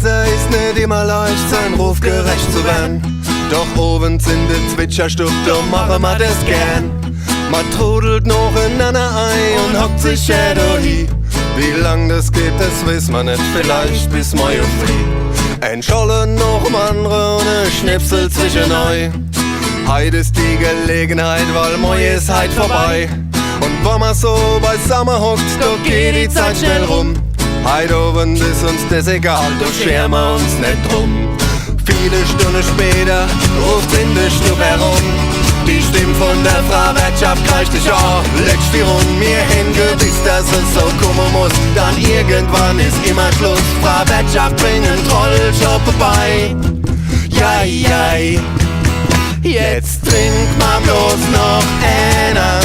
Pfälzer ist nicht immer leicht, seinem Ruf gerecht zu werden. Doch abends in der Zwitscherstube, da machen wir das gern. Man trudelt noch ineinander ein und hockt sich da hin. Wie lang das geht, das weiß man nicht, vielleicht bis morgen früh. Ein Schollen noch um andere und ein Schnipsel zwischen euch. Heut ist die Gelegenheit, weil morgen ist heut vorbei. Und wenn man so beisammen hockt, da geht die Zeit schnell rum. Heut Abend ist uns das egal, da scheren wir uns nicht drum. Viele Stunden später ruft in der Stube herum. Die Stimme von der Frau Wirtschaft kreischt dich an. Letzte Runde mir hingewiss, dass es so kommen muss. Dann irgendwann ist immer Schluss. Frau Wirtschaft bringt einen Trolljob vorbei. Ja, ja. Jetzt trink mal bloß noch Äner.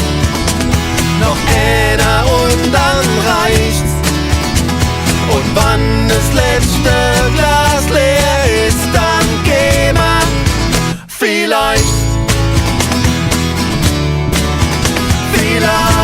Noch Äner und dann reicht's. Und wann das letzte Glas leer ist, dann geh mal vielleicht. Vielleicht.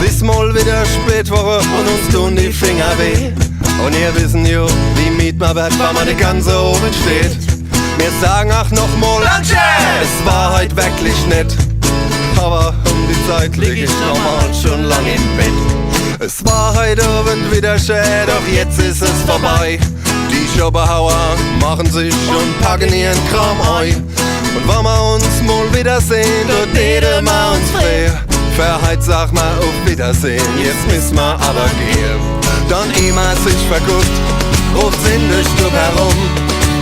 Es ist mal wieder Spätwoche und uns tun die Finger weh. Und ihr wissen jo, wie miet man wird, wenn man die ganze oben steht. Wir sagen ach noch mal, Dankeschön! Es war halt wirklich nett. Aber um die Zeit lieg ich normal schon lang im Bett. Es war heute Abend wieder schön, doch jetzt ist es vorbei. Die Schobbehauer machen sich und packen ihren Kram ein. Und wenn wir uns mal wiedersehen, dort täten wir uns frei. Für heut sag mal auf Wiedersehen, jetzt müssen wir aber gehen. Dann immer sich verguckt, ruft's in der Stube herum.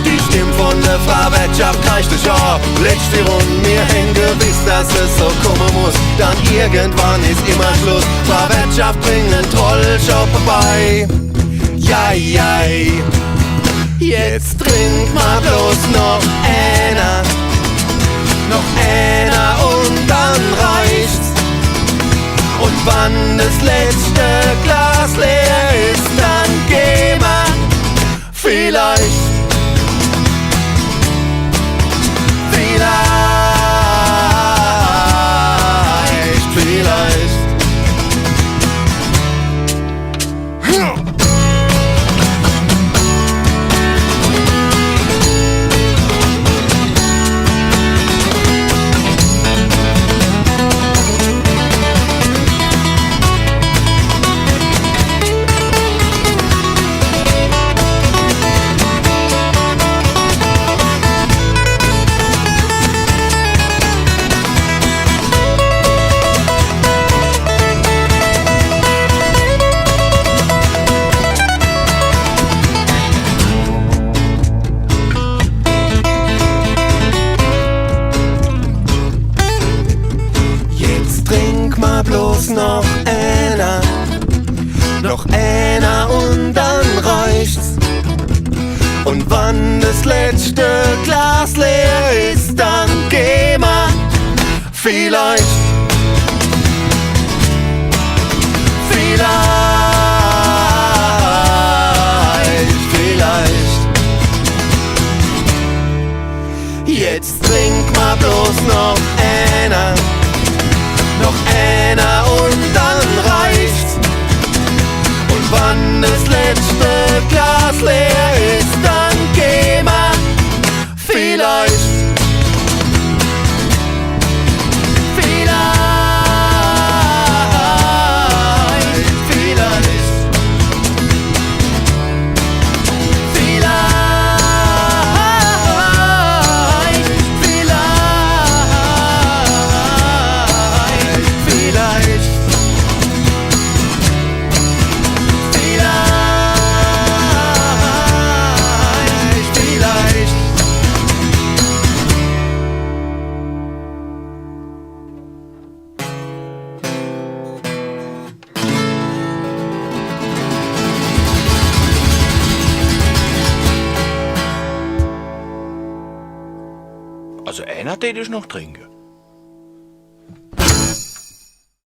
Die Stimme von der Frau Wirtschaft kreischt dich an. Letzte Runde mir hingewiss, dass es so kommen muss. Dann irgendwann ist immer Schluss. Frau Wirtschaft bringt einen Trolljob vorbei. Ja, ja. Jetzt trink mal bloß noch Äner. Noch Äner und dann reicht's. Und wann das letzte Glas leer ist, dann geh mal vielleicht. Bloß noch Äner, noch Äner und dann reicht's. Und wann das letzte Glas leer ist, dann geh mal vielleicht. Vielleicht. Jetzt trink mal bloß noch Äner. Noch Äner und dann reicht's. Und wann das letzte Glas leer ist, dann geh mal vielleicht. Also einer tät ich noch trinken.